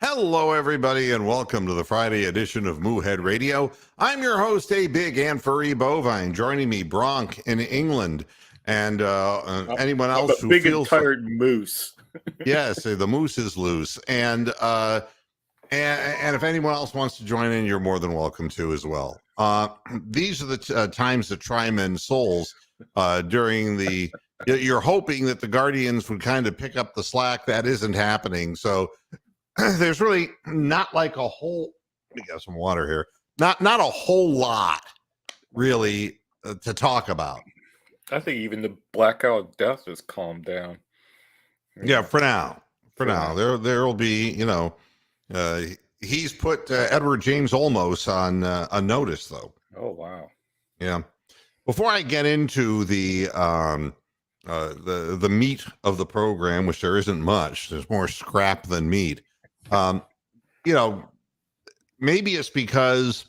Hello, everybody, and welcome to the Friday edition of Moohead Radio. I'm your host, a big and furry bovine. Joining me, Bronk in England, and anyone else I'm a who big feels and tired moose. yes, the moose is loose, and if anyone else wants to join in, you're more than welcome to as well. These are the times that try men's souls during the. You're hoping that the Guardians would kind of pick up the slack. That isn't happening, so. There's really not like a whole. Let me get some water here. Not a whole lot, really, to talk about. I think even the blackout death has calmed down. Yeah, for now. For now, there will be. He's put Edward James Olmos on notice, though. Oh wow. Yeah. Before I get into the meat of the program, which there isn't much. There's more scrap than meat. Maybe it's because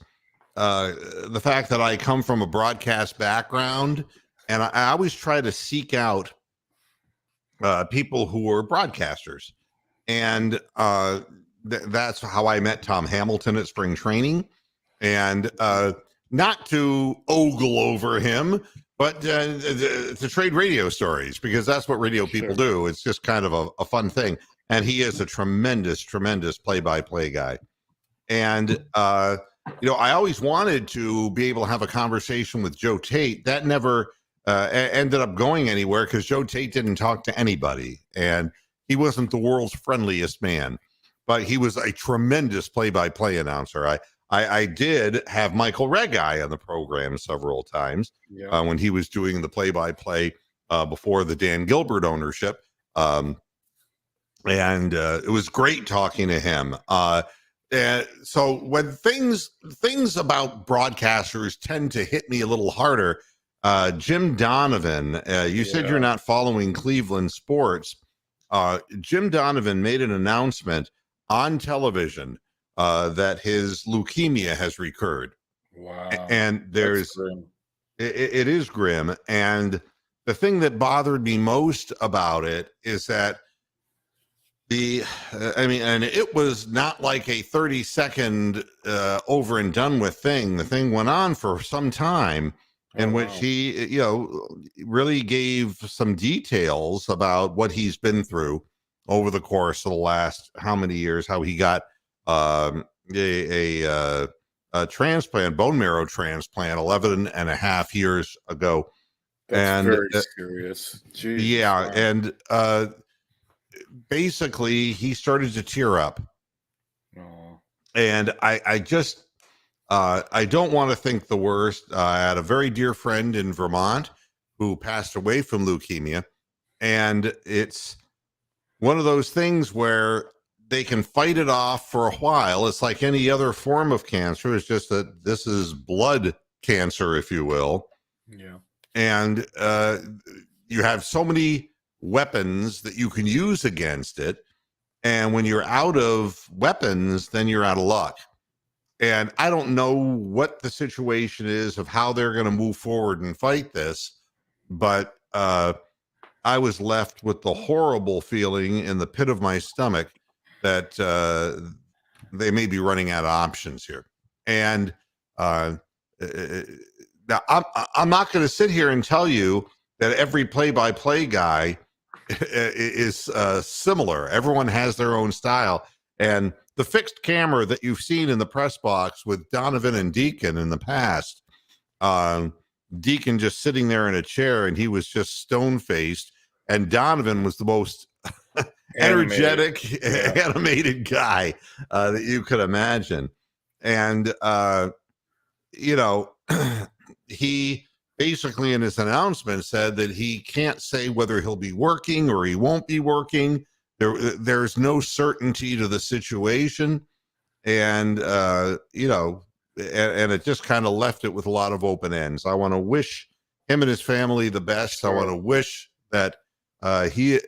the fact that I come from a broadcast background, and I always try to seek out people who are broadcasters, and that's how I met Tom Hamilton at spring training, and not to ogle over him, but to trade radio stories, because that's what radio people do. It's just kind of a fun thing. And he is a tremendous play-by-play guy. And, I always wanted to be able to have a conversation with Joe Tate. That never ended up going anywhere because Joe Tate didn't talk to anybody. And he wasn't the world's friendliest man. But he was a tremendous play-by-play announcer. I did have Michael Regai on the program several times when he was doing the play-by-play before the Dan Gilbert ownership. And it was great talking to him. And so when things about broadcasters tend to hit me a little harder, Jim Donovan, you said you're not following Cleveland sports. Jim Donovan made an announcement on television that his leukemia has recurred. Wow. And it is grim. And the thing that bothered me most about it is that and it was not like a 30-second over and done with thing. The thing went on for some time in which he, really gave some details about what he's been through over the course of the last how many years, how he got a transplant, bone marrow transplant 11 and a half years ago. That's very serious. Jesus, yeah. Wow. And basically he started to tear up. And I just I don't want to think the worst. I had a very dear friend in Vermont who passed away from leukemia, and it's one of those things where they can fight it off for a while. It's like any other form of cancer. It's just that this is blood cancer, if you will. Yeah. And you have so many weapons that you can use against it, and when you're out of weapons, then you're out of luck. And I don't know what the situation is of how they're going to move forward and fight this, but I was left with the horrible feeling in the pit of my stomach that they may be running out of options here. And now I'm not going to sit here and tell you that every play-by-play guy is similar. Everyone has their own style. And the fixed camera that you've seen in the press box with Donovan and Deacon in the past, Deacon just sitting there in a chair and he was just stone-faced, and Donovan was the most energetic, animated guy that you could imagine. And, he basically in his announcement said that he can't say whether he'll be working or he won't be working. There's no certainty to the situation. And, and it just kind of left it with a lot of open ends. I want to wish him and his family the best. Sure. I want to wish that he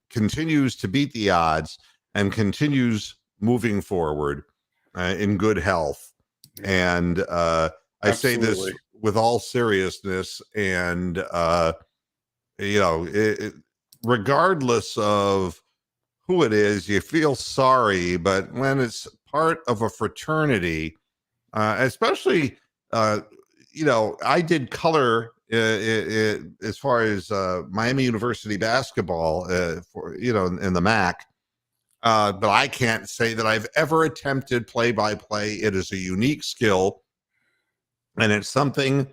continues to beat the odds and continues moving forward in good health. And I say this with all seriousness, and regardless of who it is, you feel sorry, but when it's part of a fraternity, especially, I did color as far as Miami University basketball in the MAC. But I can't say that I've ever attempted play-by-play. It is a unique skill, and it's something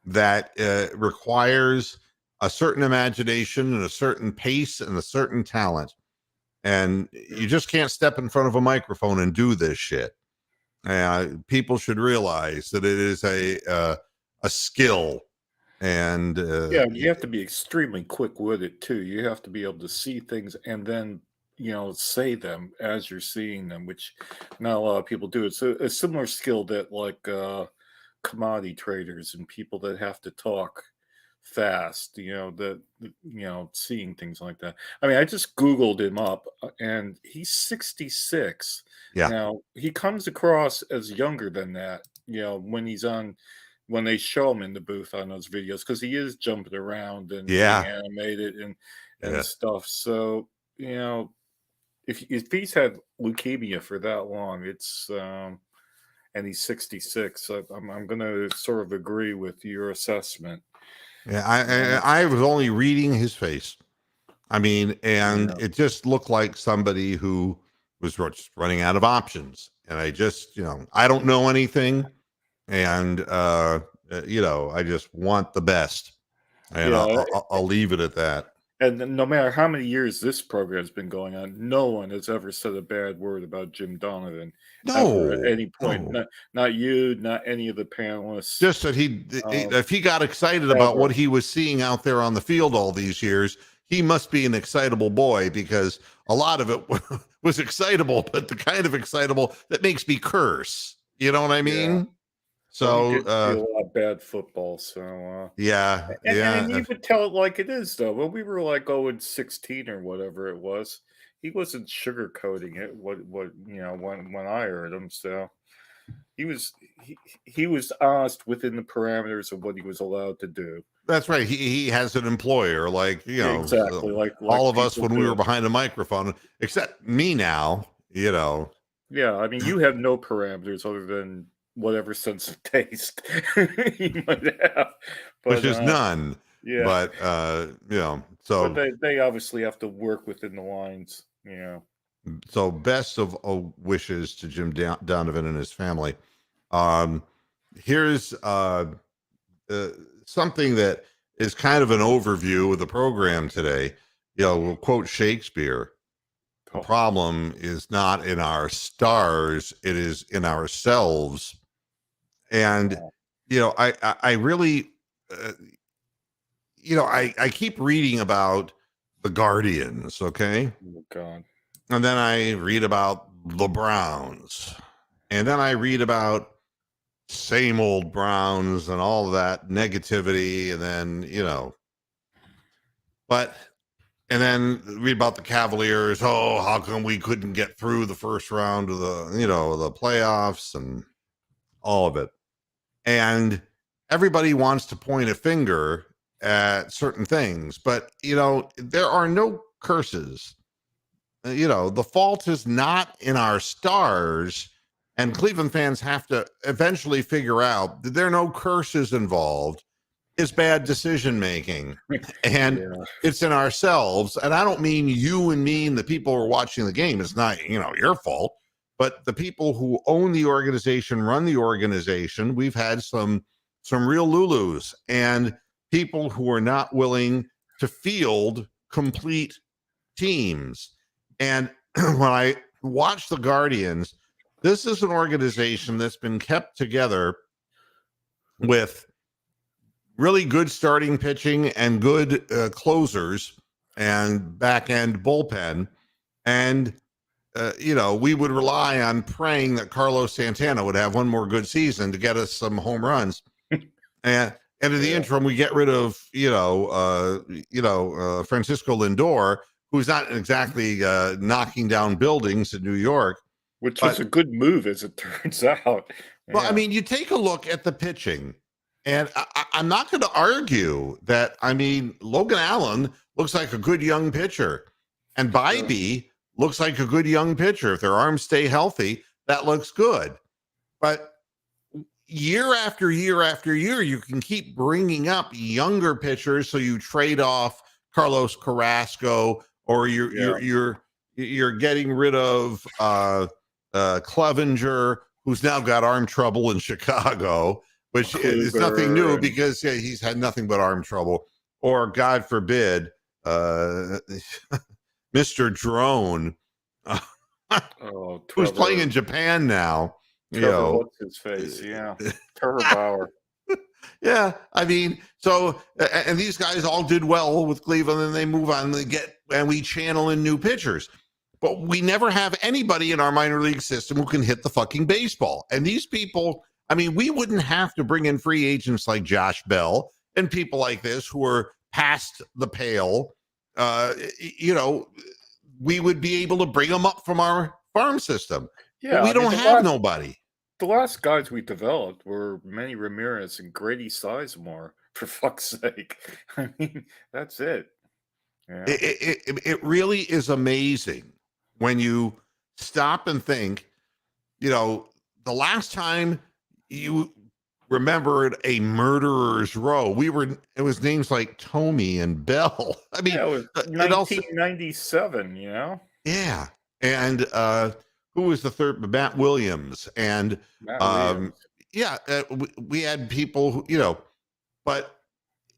that requires a certain imagination and a certain pace and a certain talent. And you just can't step in front of a microphone and do this shit. People should realize that it is a skill, and you have to be extremely quick with it too. You have to be able to see things and then say them as you're seeing them, which not a lot of people do. It's a similar skill that like commodity traders and people that have to talk fast, seeing things like that. I mean, I just Googled him up and he's 66. Yeah. Now, he comes across as younger than that, when they show him in the booth on those videos, because he is jumping around and being animated and stuff. So, if he's had leukemia for that long, it's and he's 66, I'm going to sort of agree with your assessment. Yeah, I was only reading his face. I mean, and it just looked like somebody who was just running out of options. And I just, I don't know anything, and I just want the best, and I'll leave it at that. And no matter how many years this program has been going on, no one has ever said a bad word about Jim Donovan ever at any point. No. Not you, not any of the panelists. Just that if he got excited about what he was seeing out there on the field all these years, he must be an excitable boy, because a lot of it was excitable, but the kind of excitable that makes me curse. You know what I mean? Yeah. So he did see a lot of bad football. So and you would tell it like it is, though. When we were like 0-16 or whatever it was, he wasn't sugarcoating it. When I heard him, so he was honest within the parameters of what he was allowed to do. That's right. He has an employer, exactly like all of us when we were behind a microphone, except me now. Yeah, I mean, you have no parameters other than whatever sense of taste you might have, which is none. Yeah, but so but they obviously have to work within the lines. So best of wishes to Jim Donovan and his family. Here's something that is kind of an overview of the program today. We'll quote Shakespeare. The problem is not in our stars, it is in ourselves. And I really I keep reading about the Guardians, okay? Oh God. And then I read about the Browns, and then I read about same old Browns and all of that negativity, and then and then read about the Cavaliers. Oh, how come we couldn't get through the first round of the playoffs and all of it? And everybody wants to point a finger at certain things, but there are no curses. The fault is not in our stars, and Cleveland fans have to eventually figure out that there are no curses involved. It's bad decision making, and it's in ourselves. And I don't mean you and me and the people who are watching the game. It's not your fault, but the people who own the organization, run the organization. We've had some real Lulus and people who are not willing to field complete teams. And when I watch the Guardians, this is an organization that's been kept together with really good starting pitching and good closers and back end bullpen. And, we would rely on praying that Carlos Santana would have one more good season to get us some home runs. And in the interim, we get rid of, Francisco Lindor, who's not exactly knocking down buildings in New York. Which was a good move, as it turns out. Well, I mean, you take a look at the pitching, and I'm not going to argue that. I mean, Logan Allen looks like a good young pitcher, and Bybee looks like a good young pitcher. If their arms stay healthy, that looks good. But year after year after year, you can keep bringing up younger pitchers. So you trade off Carlos Carrasco, or you're getting rid of Clevenger, who's now got arm trouble in Chicago, which is nothing new because he's had nothing but arm trouble. Or God forbid, Mr. Drone, who's playing in Japan now. Trevor, what's his face? Yeah, Trevor Bauer. Yeah, I mean, so and these guys all did well with Cleveland, and they move on. And we channel in new pitchers, but we never have anybody in our minor league system who can hit the fucking baseball. And these people, I mean, we wouldn't have to bring in free agents like Josh Bell and people like this who are past the pale. We would be able to bring them up from our farm system. Yeah, but we don't have nobody. The last guys we developed were Manny Ramirez and Grady Sizemore, for fuck's sake. I mean, that's it. Yeah. It really is amazing when you stop and think, the last time you remembered a murderer's row, it was names like Tomey and Bell. I mean, it was 1997, Yeah. And who was the third? Matt Williams. And we had people who, but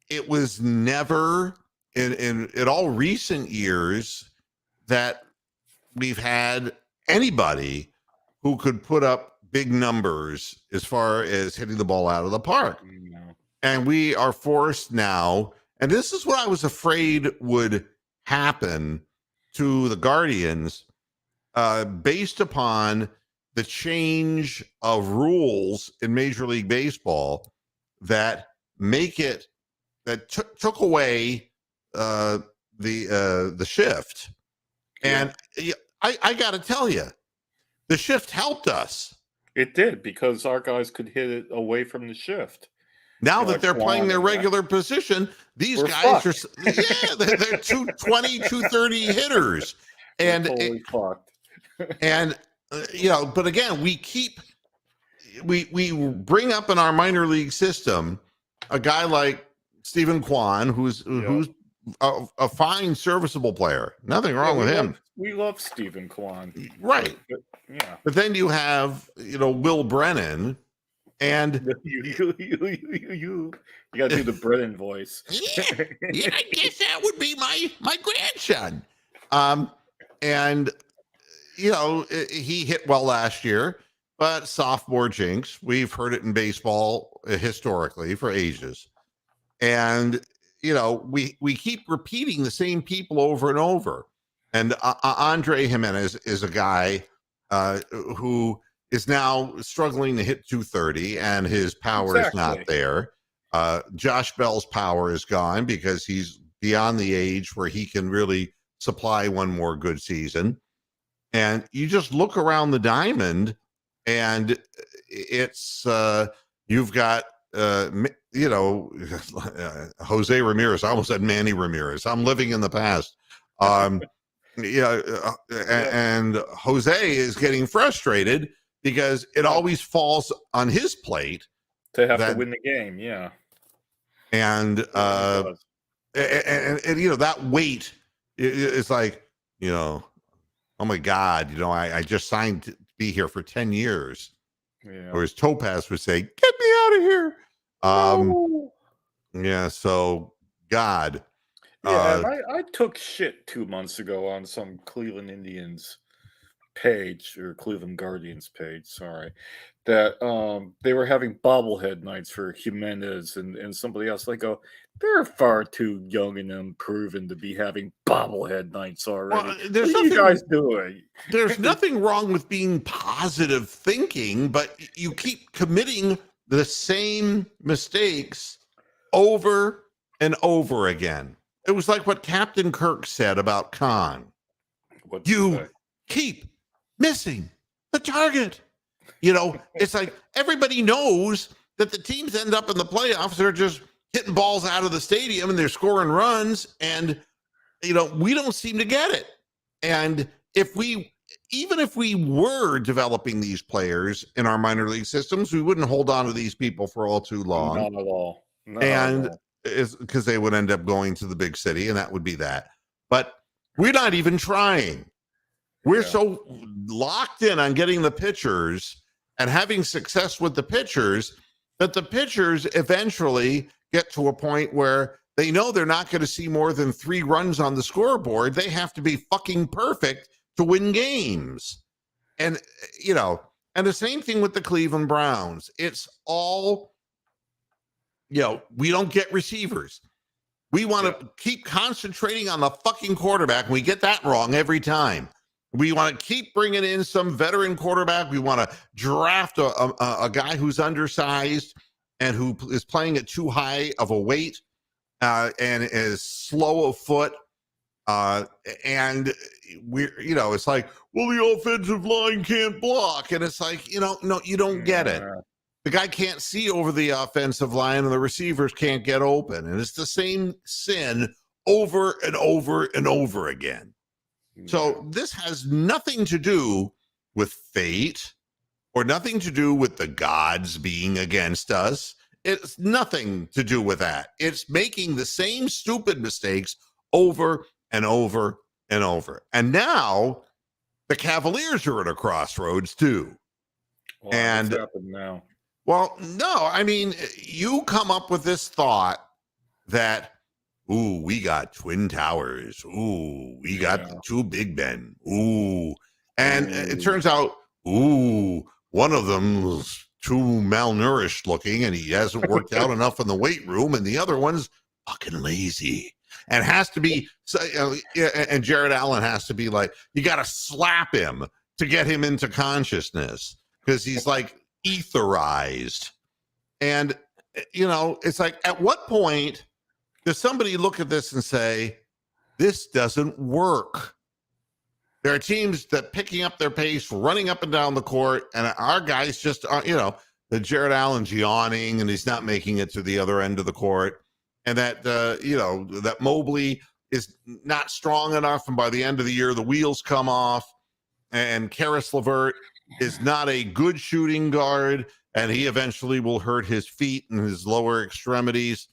it was never in all recent years that we've had anybody who could put up big numbers as far as hitting the ball out of the park. And we are forced now, and this is what I was afraid would happen to the Guardians, based upon the change of rules in Major League Baseball that took away the shift. And I got to tell you, the shift helped us. It did, because our guys could hit it away from the shift. Now that they're playing their regular position, these guys are they're 220, 230 hitters. And totally fucked. And but again, we bring up in our minor league system a guy like Stephen Kwan, who's a fine, serviceable player. Nothing wrong with him. We love Stephen Kwan, right? But then you have Will Brennan, and you got to do the Brennan voice. Yeah, I guess that would be my grandson. And he hit well last year, but sophomore jinx. We've heard it in baseball historically for ages, and we keep repeating the same people over and over. And Andre Jimenez is a guy who is now struggling to hit 230, and his power is not there. Josh Bell's power is gone because he's beyond the age where he can really supply one more good season. And you just look around the diamond, and it's you've got Jose Ramirez. I almost said Manny Ramirez. I'm living in the past. And Jose is getting frustrated because it always falls on his plate to have to win the game. Yeah. And that weight is like, oh my God, I just signed to be here for 10 years. Yeah. Or as Topaz would say, get me out of here. No. So God. Yeah, I took shit 2 months ago on some Cleveland Indians page, or Cleveland Guardians page, sorry, that they were having bobblehead nights for Jimenez and somebody else. They go, they're far too young and unproven to be having bobblehead nights already. Well, what are you guys doing? There's nothing wrong with being positive thinking, but you keep committing the same mistakes over and over again. It was like what Captain Kirk said about Khan. You keep missing the target. It's like everybody knows that the teams end up in the playoffs. They're just hitting balls out of the stadium and they're scoring runs. And, we don't seem to get it. And even if we were developing these players in our minor league systems, we wouldn't hold on to these people for all too long. Not at all. Not and at all. is because they would end up going to the big city, and that would be that. But we're not even trying. We're so locked in on getting the pitchers and having success with the pitchers that the pitchers eventually get to a point where they know they're not going to see more than 3 runs on the scoreboard. They have to be fucking perfect to win games. And, and the same thing with the Cleveland Browns. It's all, we don't get receivers. We want to keep concentrating on the fucking quarterback. And we get that wrong every time. We want to keep bringing in some veteran quarterback. We want to draft a guy who's undersized and who is playing at too high of a weight and is slow of foot. And it's like, well, the offensive line can't block. And it's like, no, you don't get it. The guy can't see over the offensive line and the receivers can't get open. And it's the same sin over and over and over again. So this has nothing to do with fate or nothing to do with the gods being against us. It's nothing to do with that. It's making the same stupid mistakes over and over and over. And now the Cavaliers are at a crossroads too. Well, and what's happened now? Well, no, I mean, you come up with this thought that, ooh, we got Twin Towers. Ooh, we got the 2 big men. Ooh. And it turns out, one of them's too malnourished looking and he hasn't worked out enough in the weight room, and the other one's fucking lazy. And has to be, and Jared Allen has to be like, you got to slap him to get him into consciousness because he's like etherized. And, it's like, at what point does somebody look at this and say, this doesn't work? There are teams that picking up their pace, running up and down the court, and our guys just, the Jared Allen's yawning and he's not making it to the other end of the court. And that, that Mobley is not strong enough. And by the end of the year, the wheels come off. And Karis LeVert is not a good shooting guard. And he eventually will hurt his feet and his lower extremities.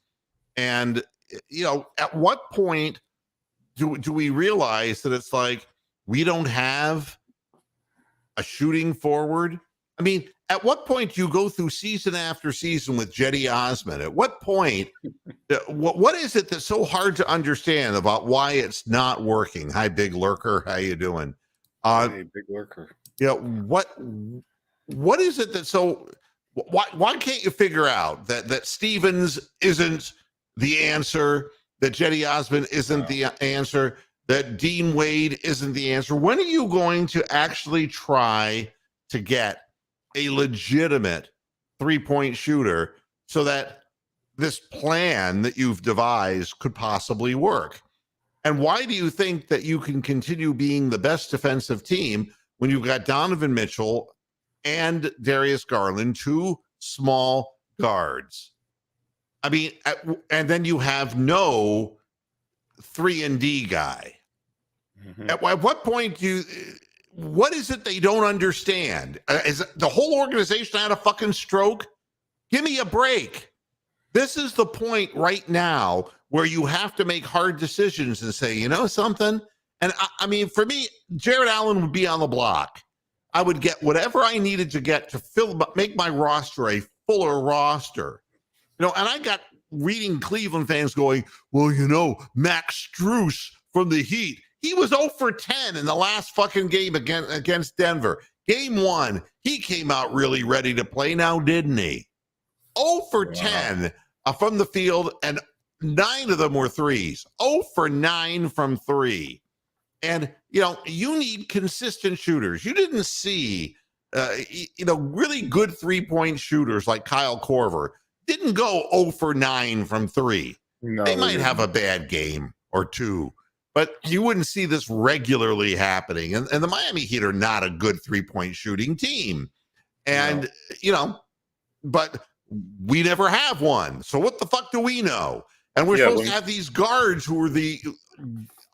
And, at what point do we realize that it's like we don't have a shooting forward? I mean, at what point do you go through season after season with Jetty Osman? At what point, what is it that's so hard to understand about why it's not working? Hi, Big Lurker. How you doing? Hey, Big Lurker. What is it that so, why can't you figure out that Stevens isn't the answer, that Jetty Osman isn't the answer, that Dean Wade isn't the answer? When are you going to actually try to get a legitimate 3-point shooter so that this plan that you've devised could possibly work? And why do you think that you can continue being the best defensive team when you've got Donovan Mitchell and Darius Garland, 2 small guards? I mean, and then you have no 3-and-D guy. Mm-hmm. At what point what is it they don't understand? Is the whole organization had a fucking stroke? Give me a break. This is the point right now where you have to make hard decisions and say, you know something? And I mean, for me, Jared Allen would be on the block. I would get whatever I needed to get to make my roster a fuller roster. And I got reading Cleveland fans going, well, Max Strus from the Heat, he was 0 for 10 in the last fucking game against Denver. Game 1, he came out really ready to play now, didn't he? 0 for 10 from the field, and 9 of them were threes. 0 for 9 from 3. And, you need consistent shooters. You didn't see, really good 3-point shooters like Kyle Korver didn't go 0 for 9 from 3. No, they might have a bad game or 2, but you wouldn't see this regularly happening. And the Miami Heat are not a good 3-point shooting team. And, but we never have one. So what the fuck do we know? And we're supposed to have these guards who are the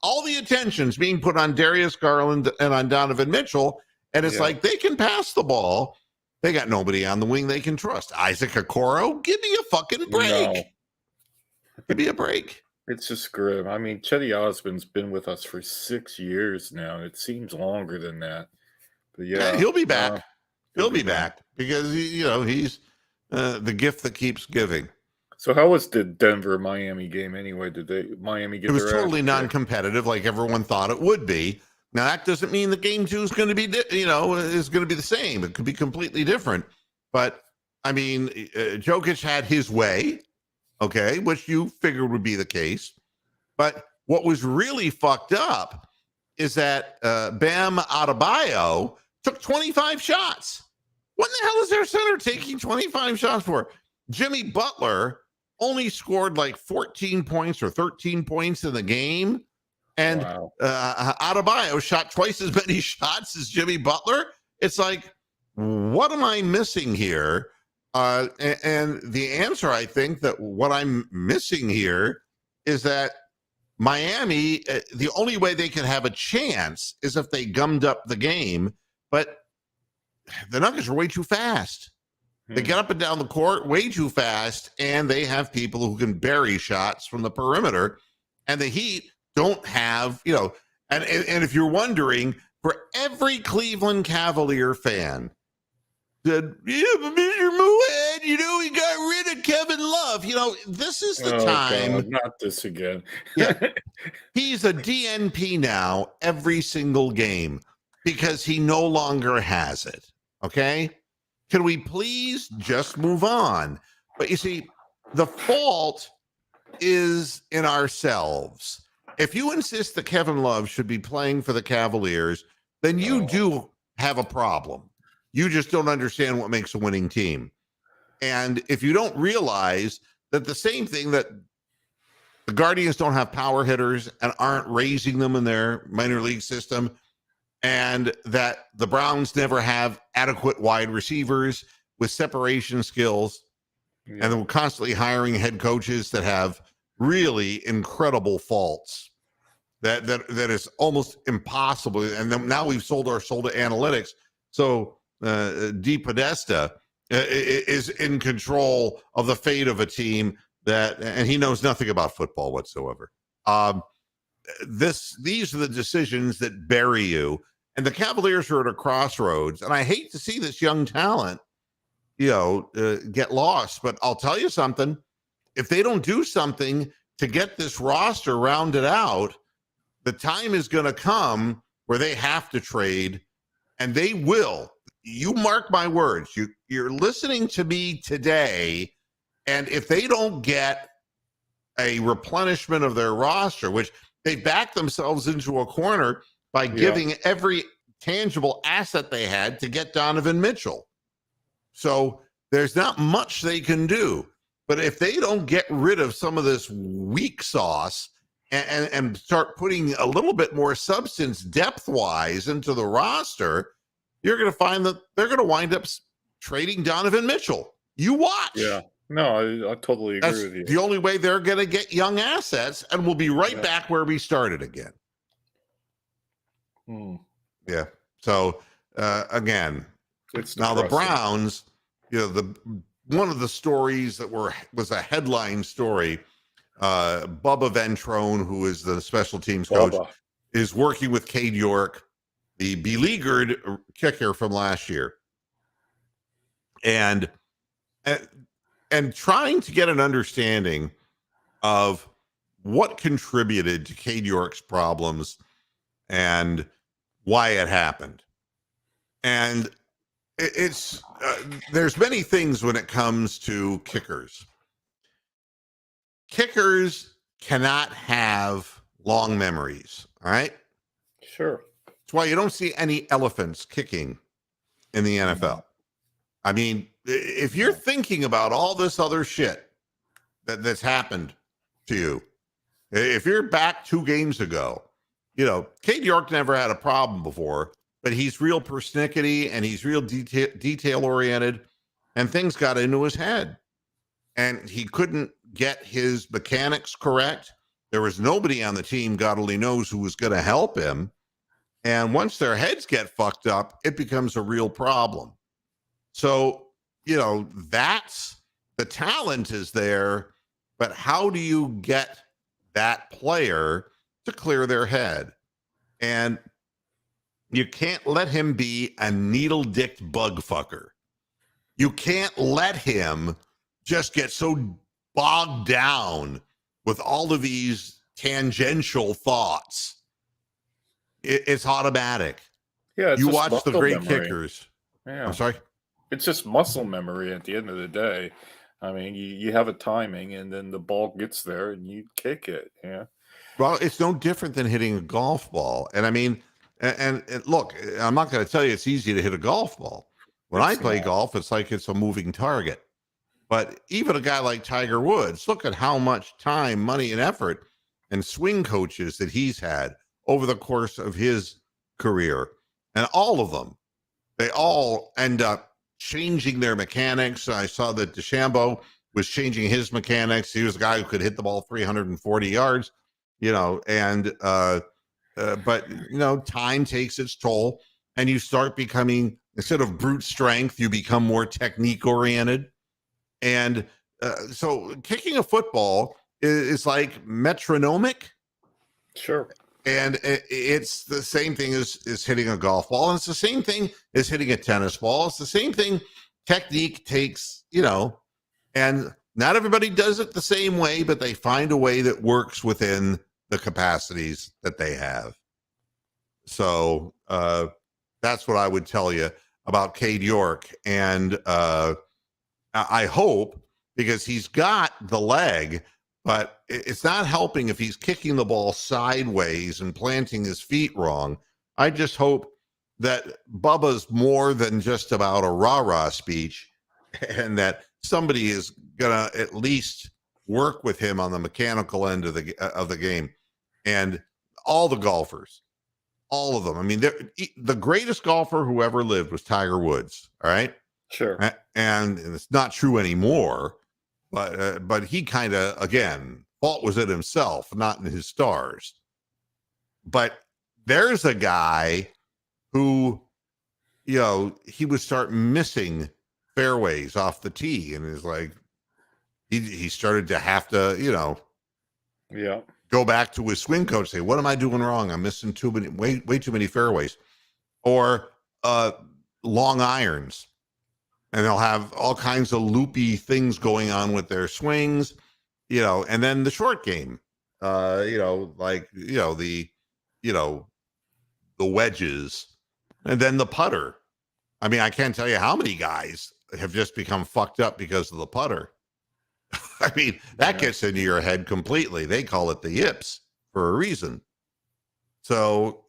all the attention's being put on Darius Garland and on Donovan Mitchell, and it's like they can pass the ball. They got nobody on the wing they can trust. Isaac Okoro, give me a fucking break. No. Give me a break. It's just grim. I mean, Chetty Osmond's been with us for 6 years now. It seems longer than that. But yeah, he'll be back. He'll be back because he's the gift that keeps giving. So how was the Denver-Miami game anyway? Did Miami get? It was totally non-competitive, like everyone thought it would be. Now that doesn't mean the game 2 is going to be, is going to be the same. It could be completely different. But I mean, Jokic had his way, okay, which you figured would be the case. But what was really fucked up is that Bam Adebayo took 25 shots. What in the hell is their center taking 25 shots for? Jimmy Butler only scored like 14 points or 13 points in the game. And Adebayo shot twice as many shots as Jimmy Butler. It's like, what am I missing here? And the answer, I think, that what I'm missing here is that Miami, the only way they could have a chance is if they gummed up the game. But the Nuggets are way too fast. They get up and down the court way too fast, and they have people who can bury shots from the perimeter. And the Heat don't have, and if you're wondering, for every Cleveland Cavalier fan said, yeah, but Mr. Moohead, he got rid of Kevin Love. This is the time. God, not this again. He's a DNP now every single game because he no longer has it. Okay? Can we please just move on? But you see, the fault is in ourselves. If you insist that Kevin Love should be playing for the Cavaliers, then you do have a problem. You just don't understand what makes a winning team. And if you don't realize that the same thing that the Guardians don't have power hitters and aren't raising them in their minor league system, and that the Browns never have adequate wide receivers with separation skills, and they're constantly hiring head coaches that have really incredible faults that is almost impossible. And then now we've sold our soul to analytics. So DePodesta is in control of the fate of a team and he knows nothing about football whatsoever. These are the decisions that bury you. And the Cavaliers are at a crossroads. And I hate to see this young talent, get lost. But I'll tell you something. If they don't do something to get this roster rounded out, the time is going to come where they have to trade, and they will. You mark my words. You're listening to me today, and if they don't get a replenishment of their roster, which they backed themselves into a corner by giving every tangible asset they had to get Donovan Mitchell. So there's not much they can do. But if they don't get rid of some of this weak sauce and start putting a little bit more substance depth-wise into the roster, you're going to find that they're going to wind up trading Donovan Mitchell. You watch. Yeah. No, I totally agree with you. The only way they're going to get young assets, and we'll be right back where we started again. Yeah. So, again, it's now the Browns, one of the stories that was a headline story, Bubba Ventrone, who is the special teams coach, is working with Cade York, the beleaguered kicker from last year, and trying to get an understanding of what contributed to Cade York's problems and why it happened. And it's there's many things when it comes to kickers. Kickers cannot have long memories, all right? Sure. That's why you don't see any elephants kicking in the NFL. I mean, if you're thinking about all this other shit that's happened to you, if you're back 2 games ago, Cade York never had a problem before, but he's real persnickety and he's real detail oriented, and things got into his head, and he couldn't get his mechanics correct. There was nobody on the team, God only knows, who was going to help him. And once their heads get fucked up, it becomes a real problem. So, that's the talent is there, but how do you get that player to clear their head? And you can't let him be a needle-dicked bug fucker. You can't let him just get so bogged down with all of these tangential thoughts. It's automatic. Yeah, it's You just watch the muscle great memory. kickers. Yeah, I'm sorry? it's just muscle memory at the end of the day. I mean, you have a timing, and then the ball gets there, and you kick it. Yeah, Well, it's no different than hitting a golf ball. And I mean, and look, I'm not going to tell you it's easy to hit a golf ball. When I it's play not. golf, it's like it's a moving target. But even a guy like Tiger Woods, look at how much time, money, and effort and swing coaches that he's had over the course of his career. And all of them, they all end up changing their mechanics. I saw that DeChambeau was changing his mechanics. He was a guy who could hit the ball 340 yards, but time takes its toll, and you start becoming, instead of brute strength, you become more technique oriented. And so kicking a football is like metronomic. Sure. And it's the same thing as hitting a golf ball. And it's the same thing as hitting a tennis ball. It's the same thing. Technique takes, and not everybody does it the same way, but they find a way that works within the capacities that they have. So that's what I would tell you about Cade York. And I hope, because he's got the leg, but it's not helping if he's kicking the ball sideways and planting his feet wrong. I just hope that Bubba's more than just about a rah-rah speech, and that somebody is going to at least work with him on the mechanical end of the game. And all the golfers, all of them. I mean, the greatest golfer who ever lived was Tiger Woods. All right. Sure. And it's not true anymore, but he kind of, again, fault was in himself, not in his stars. But there's a guy who, he would start missing fairways off the tee, and it's like he started to have to, Yeah. go back to his swing coach, say, what am I doing wrong? I'm missing way too many fairways. Or long irons. And they'll have all kinds of loopy things going on with their swings, and then the short game, the wedges, and then the putter. I mean, I can't tell you how many guys have just become fucked up because of the putter. I mean, that gets into your head completely. They call it the yips for a reason. So,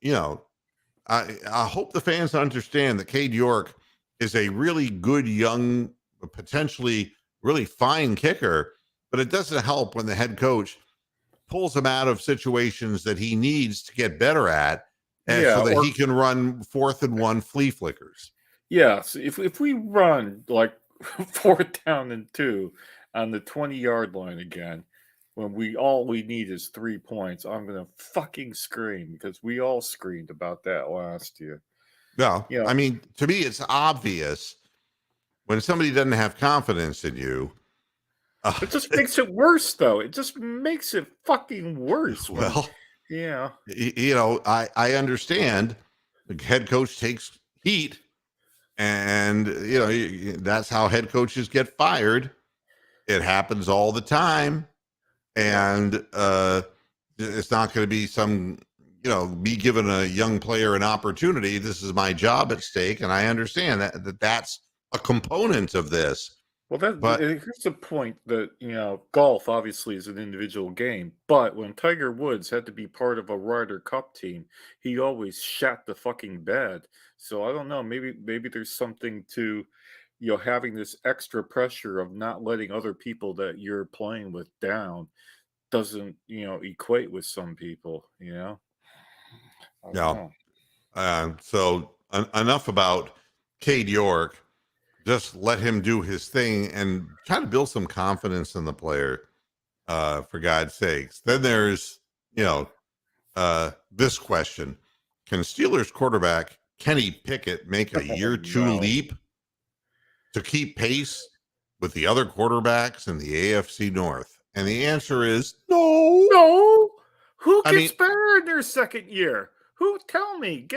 I hope the fans understand that Cade York is a really good, young, potentially really fine kicker, but it doesn't help when the head coach pulls him out of situations that he needs to get better at, so that he can run 4th and 1 flea flickers. Yeah, so if we run like 4th down and 2 on the 20-yard line again, when all we need is 3 points, I'm gonna fucking scream, because we all screamed about that last year. No, I mean, to me, it's obvious when somebody doesn't have confidence in you. It just makes it worse, though. It just makes it fucking worse. Well, yeah. I understand the head coach takes heat, and, that's how head coaches get fired. It happens all the time. And it's not going to be some, me giving a young player an opportunity. This is my job at stake. And I understand that's a component of this. Well, here's the point that, golf obviously is an individual game. But when Tiger Woods had to be part of a Ryder Cup team, he always shat the fucking bed. So I don't know. Maybe there's something to, having this extra pressure of not letting other people that you're playing with down doesn't, equate with some people, I don't know. So enough about Cade York. Just let him do his thing and try to build some confidence in the player. for God's sakes. Then there's, this question. Can Steelers quarterback Kenny Pickett make a year two No. leap to keep pace with the other quarterbacks in the AFC North? And the answer is no. No. Who I gets mean- better in their second year? Who? Tell me.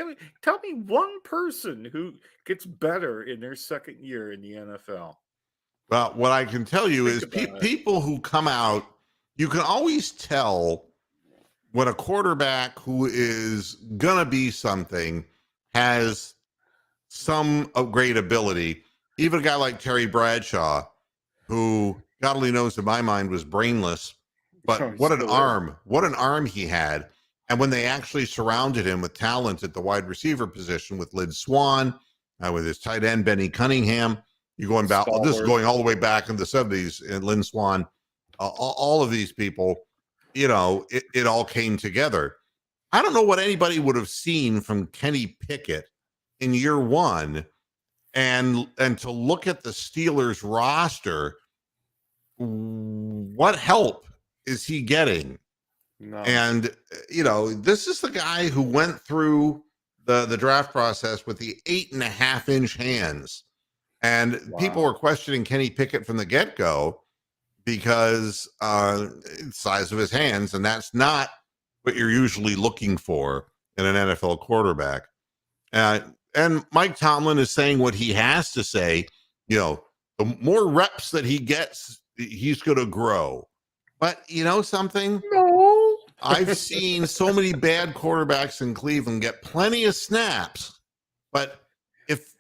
Tell me one person who gets better in their second year in the NFL. Well, what I can tell you is Think about it. people who come out, you can always tell when a quarterback who is going to be something has some great ability. Even a guy like Terry Bradshaw, who God only knows in my mind was brainless, but Oh, what an still is. arm, what an arm he had. And when they actually surrounded him with talent at the wide receiver position with Lynn Swan, with his tight end, Benny Cunningham, you're going back, this is Stalwart. going all the way back in the 70s, and Lynn Swan, all of these people, it all came together. I don't know what anybody would have seen from Kenny Pickett in year one, and to look at the Steelers roster, what help is he getting? No. And this is the guy who went through the draft process with the 8.5-inch hands, and people were questioning Kenny Pickett from the get-go because size of his hands, and that's not what you're usually looking for in an NFL quarterback. And Mike Tomlin is saying what he has to say. The more reps that he gets, he's going to grow. But something? No. I've seen so many bad quarterbacks in Cleveland get plenty of snaps. But if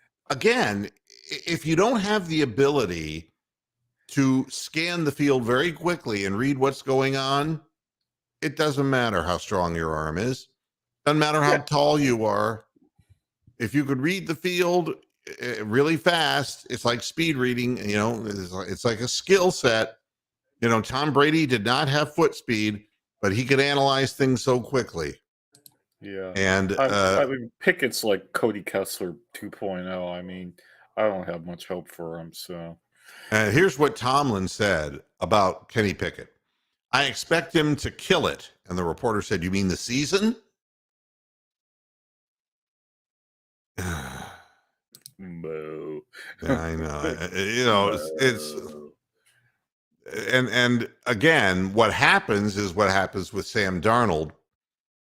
you don't have the ability to scan the field very quickly and read what's going on, it doesn't matter how strong your arm is. Doesn't matter how tall you are. If you could read the field really fast, it's like speed reading. It's like a skill set. Tom Brady did not have foot speed, but he could analyze things so quickly. Yeah. And I mean, Pickett's like Cody Kessler 2.0. I mean, I don't have much hope for him. So here's what Tomlin said about Kenny Pickett. I expect him to kill it. And the reporter said, "You mean the season?" Boo. I know. It's and again, what happens is what happens with Sam Darnold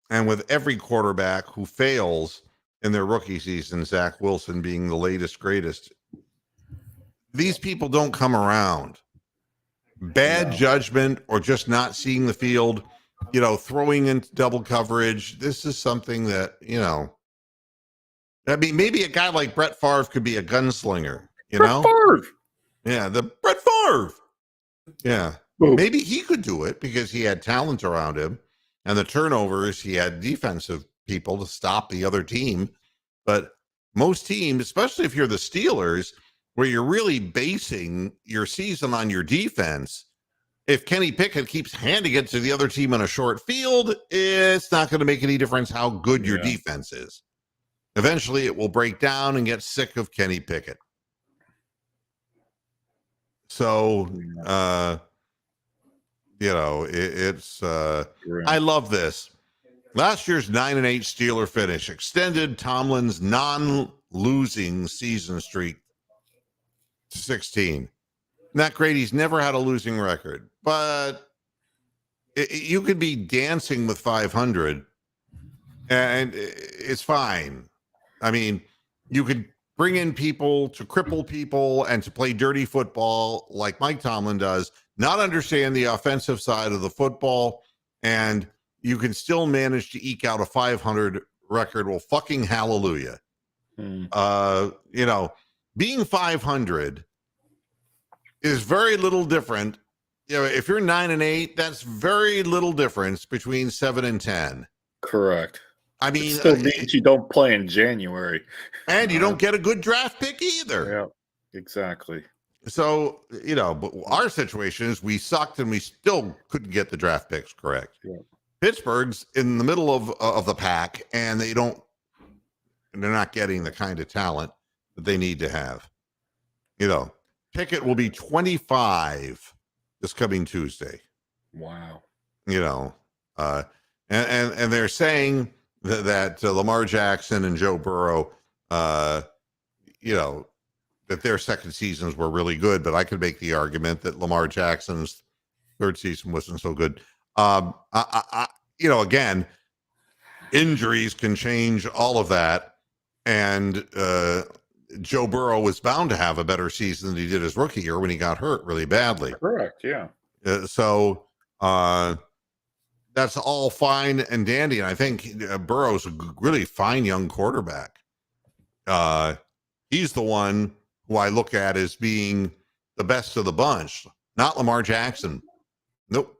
and with every quarterback who fails in their rookie season, Zach Wilson being the latest greatest. These people don't come around. Bad judgment or just not seeing the field, throwing into double coverage. This is something that, I mean, maybe a guy like Brett Favre could be a gunslinger, Brett Favre. Yeah, the Brett Favre. Yeah. Ooh. Maybe he could do it because he had talent around him, and the turnovers, he had defensive people to stop the other team. But most teams, especially if you're the Steelers, where you're really basing your season on your defense, if Kenny Pickett keeps handing it to the other team on a short field, it's not going to make any difference how good your defense is. Eventually, it will break down and get sick of Kenny Pickett. So, it's I love this. Last year's 9-8 Steeler finish extended Tomlin's non-losing season streak to 16. Not great. He's never had a losing record, but you could be dancing with 500 and it's fine. I mean, you could bring in people to cripple people and to play dirty football like Mike Tomlin does, not understand the offensive side of the football, and you can still manage to eke out a 500 record. Well, fucking hallelujah. Being 500 is very little different. If you're 9-8, that's very little difference between 7 and 10. Correct. I mean, it still means you don't play in January, and you don't get a good draft pick either. Yeah, exactly. So but our situation is we sucked and we still couldn't get the draft picks correct. Yeah. Pittsburgh's in the middle of the pack, and they're not getting the kind of talent that they need to have. Pickett will be 25 this coming Tuesday. Wow. You know, and they're saying that Lamar Jackson and Joe Burrow, you know, that their second seasons were really good, but I could make the argument that Lamar Jackson's third season wasn't so good. You know, again, injuries can change all of that, and Joe Burrow was bound to have a better season than he did his rookie year when he got hurt really badly. Correct. Yeah. So that's all fine and dandy, and I think Burrow's a really fine young quarterback. He's the one who I look at as being the best of the bunch, not Lamar Jackson. Nope.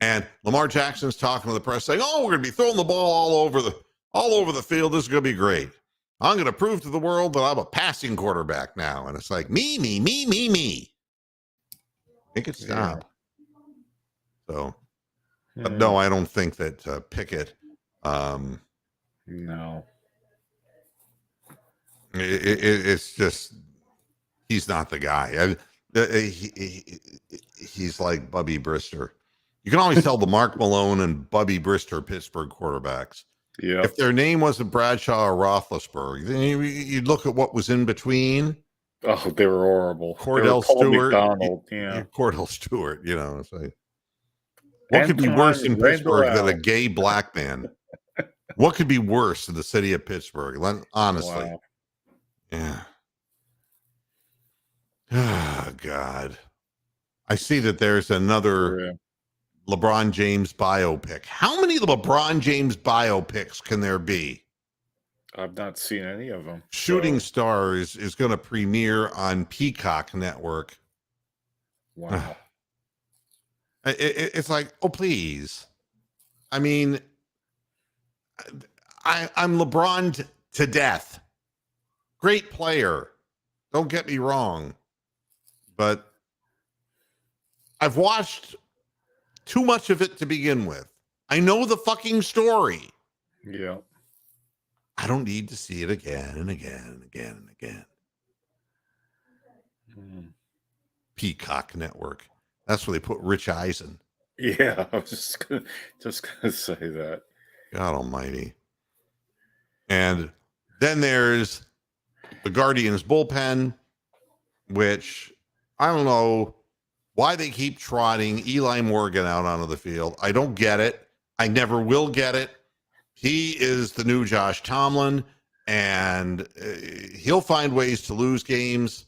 And Lamar Jackson's talking to the press saying, "Oh, we're going to be throwing the ball all over the field. This is going to be great. I'm going to prove to the world that I'm a passing quarterback now." And it's like, me. Make it stop. Yeah. So, but no, I don't think that Pickett. No. It's just he's not the guy. He's like Bubby Brister. You can always tell the Mark Malone and Bubby Brister Pittsburgh quarterbacks. Yeah. If their name wasn't Bradshaw or Roethlisberger, then you'd look at what was in between. Oh, they were horrible. Cordell Stewart. McDonald, yeah. Cordell Stewart, you know. It's like, what could be worse in Pittsburgh than a gay black man? What could be worse in the city of Pittsburgh? Honestly. Wow. Yeah. Oh, God. I see that there's another LeBron James biopic. How many LeBron James biopics can there be? I've not seen any of them. Shooting Stars is going to premiere on Peacock Network. Wow. It's like, oh, please. I mean, I'm LeBron to death. Great player. Don't get me wrong. But I've watched too much of it to begin with. I know the fucking story. Yeah. I don't need to see it again and again and again and again. Peacock Network. That's where they put Rich Eisen. Yeah, I was just gonna say that. God almighty. And then there's the Guardians bullpen, which I don't know why they keep trotting Eli Morgan out onto the field. I don't get it. I never will get it. He is the new Josh Tomlin, and he'll find ways to lose games.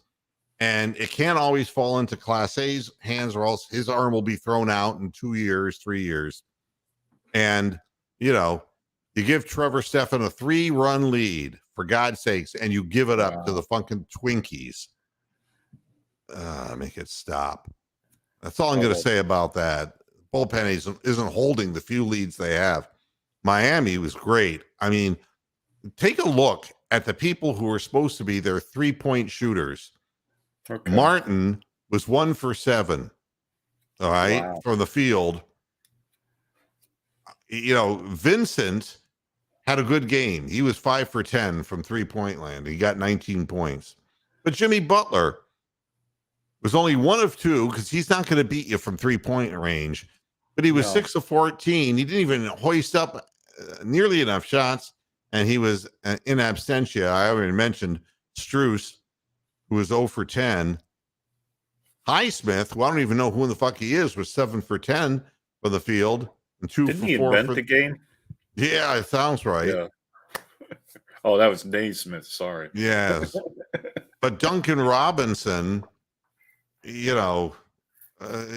And it can't always fall into Class A's hands, or else his arm will be thrown out in 2 years, 3 years. And, you know, you give Trevor Stephan a 3-run lead, for God's sakes, and you give it up to the fucking Twinkies. Make it stop. That's all I'm going to say about that. Bullpen isn't holding the few leads they have. Miami was great. I mean, take a look at the people who are supposed to be their 3-point shooters. Okay. Martin was 1 for 7. All right, from the field. You know, Vincent had a good game. He was 5 for 10 from 3-point land. He got 19 points. But Jimmy Butler was only 1 of 2, because he's not going to beat you from 3-point range. But he was 6 of 14. He didn't even hoist up nearly enough shots, and he was in absentia. I already mentioned Strus, who was 0 for 10. Highsmith, who I don't even know who in the fuck he is, was 7 for 10 from the field. And 2 Didn't for he 4 invent the game? Yeah, it sounds right. Yeah. Oh, that was Naismith. Sorry. Yes. But Duncan Robinson, you know,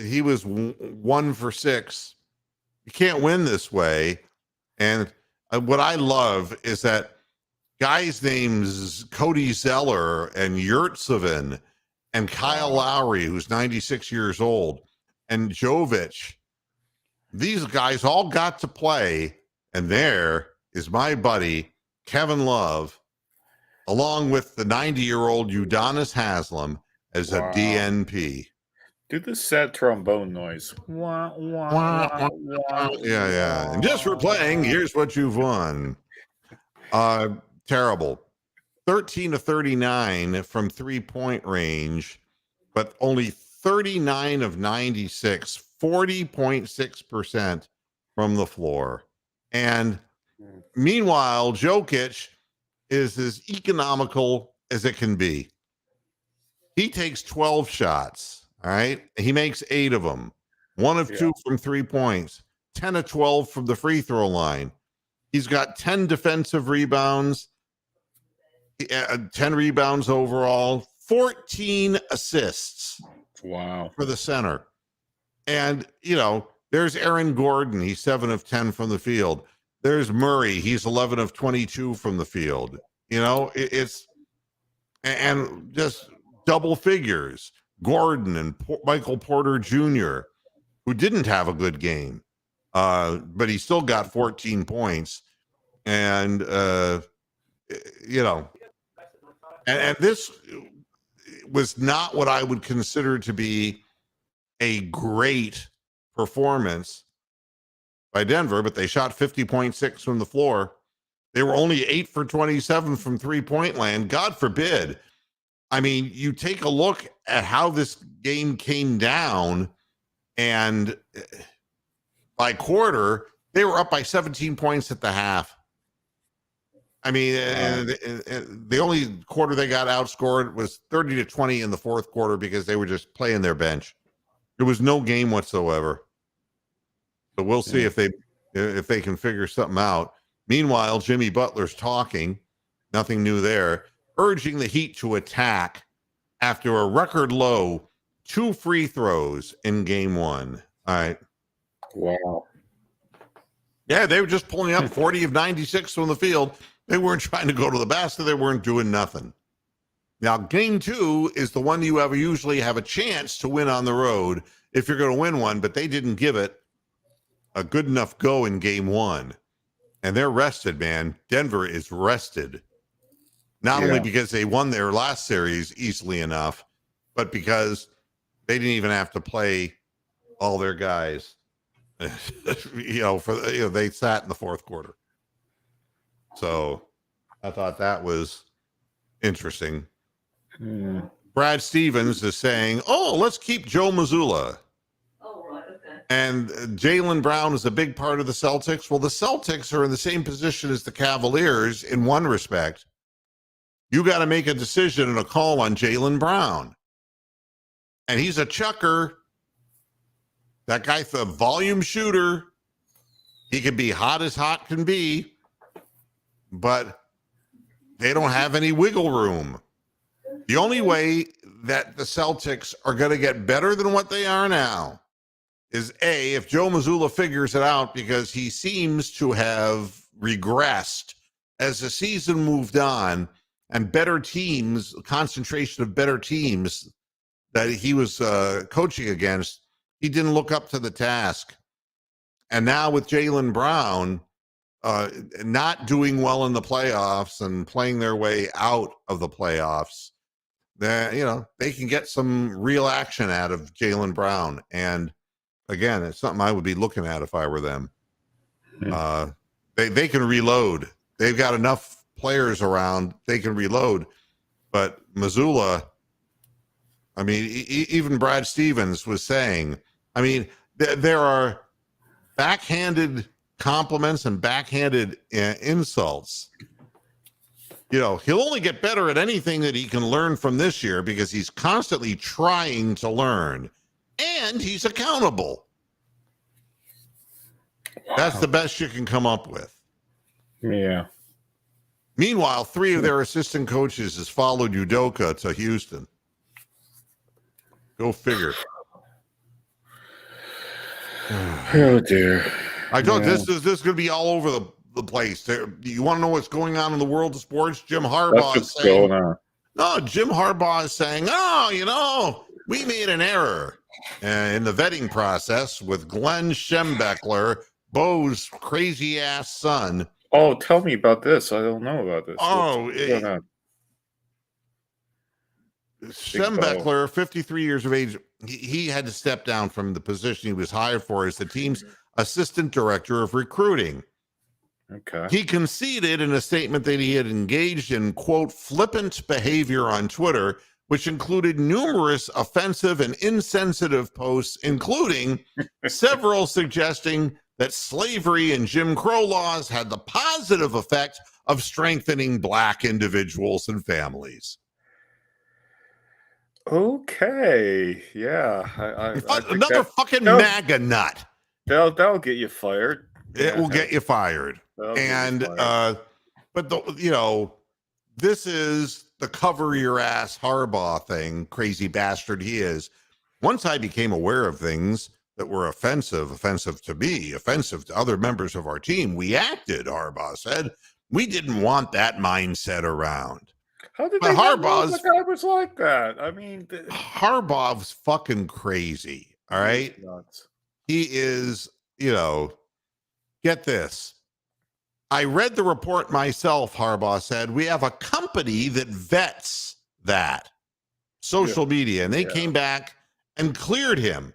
he was 1 for 6. You can't win this way. And what I love is that guys' names Cody Zeller and Yurtsevin and Kyle Lowry, who's 96 years old, and Jovic, these guys all got to play. And there is my buddy, Kevin Love, along with the 90-year-old Udonis Haslam as a DNP. Do the sad trombone noise. Wah, wah, wah, wah, yeah. And just for playing, here's what you've won. Terrible. 13 of 39 from 3-point range, but only 39 of 96 40.6% from the floor. And meanwhile, Jokic is as economical as it can be. He takes 12 shots, all right? He makes 8 of them. 1 of 2 from 3 points, 10 of 12 from the free throw line. He's got 10 defensive rebounds, 10 rebounds overall, 14 assists. Wow. For the center. And, there's Aaron Gordon. He's 7 of 10 from the field. There's Murray. He's 11 of 22 from the field. It's and just double figures. Gordon and Michael Porter Jr., who didn't have a good game, but he still got 14 points. And, and this was not what I would consider to be a great performance by Denver, but they shot 50.6 from the floor. They were only 8 for 27 from 3-point land. God forbid. I mean, you take a look at how this game came down, and by quarter, they were up by 17 points at the half. I mean, the only quarter they got outscored was 30-20 in the fourth quarter because they were just playing their bench. There was no game whatsoever. So we'll see if they can figure something out. Meanwhile, Jimmy Butler's talking. Nothing new there. Urging the Heat to attack after a record low 2 free throws in game 1. All right. Wow. Yeah, they were just pulling up 40 of 96 from the field. They weren't trying to go to the basket. They weren't doing nothing. Now, game 2 is the one you usually have a chance to win on the road if you're going to win one, but they didn't give it a good enough go in game 1. And they're rested, man. Denver is rested. Not only because they won their last series easily enough, but because they didn't even have to play all their guys. They sat in the fourth quarter. So I thought that was interesting. Brad Stevens is saying, let's keep Joe Mazzulla. Oh, right, okay. And Jaylen Brown is a big part of the Celtics. Well, the Celtics are in the same position as the Cavaliers in one respect. You got to make a decision and a call on Jaylen Brown. And he's a chucker. That guy's a volume shooter. He can be hot as hot can be, but they don't have any wiggle room. The only way that the Celtics are going to get better than what they are now is if Joe Mazzulla figures it out, because he seems to have regressed as the season moved on, and better teams, concentration of better teams that he was coaching against, he didn't look up to the task. And now with Jaylen Brown not doing well in the playoffs and playing their way out of the playoffs, they can get some real action out of Jaylen Brown. And again, it's something I would be looking at if I were them. They can reload. They've got enough players around, they can reload. But Mazzulla, I mean, even Brad Stevens was saying, I mean, there are backhanded compliments and backhanded insults. He'll only get better at anything that he can learn from this year because he's constantly trying to learn, and he's accountable. That's the best you can come up with. Yeah. Meanwhile, 3 of their assistant coaches has followed Udoka to Houston. Go figure. Oh, dear. I thought this is going to be all over the place. You want to know what's going on in the world of sports? Jim Harbaugh is saying, Jim Harbaugh is saying, we made an error in the vetting process with Glenn Schembechler, Bo's crazy ass son. Oh, tell me about this. I don't know about this. Schembechler, 53 years of age, he had to step down from the position he was hired for as the team's assistant director of recruiting. Okay. He conceded in a statement that he had engaged in, quote, flippant behavior on Twitter which included numerous offensive and insensitive posts, including several suggesting that slavery and Jim Crow laws had the positive effect of strengthening Black individuals and families. Okay, yeah, I think Another fucking that'll, MAGA nut. that'll get you fired. It will get you fired. And but this is the cover your ass Harbaugh thing, crazy bastard he is. Once I became aware of things that were offensive to me, offensive to other members of our team, we acted, Harbaugh said. We didn't want that mindset around. How did they know the guy was like that? I mean, Harbaugh's fucking crazy. All right. He is, get this. I read the report myself, Harbaugh said. We have a company that vets that social media, and they came back and cleared him.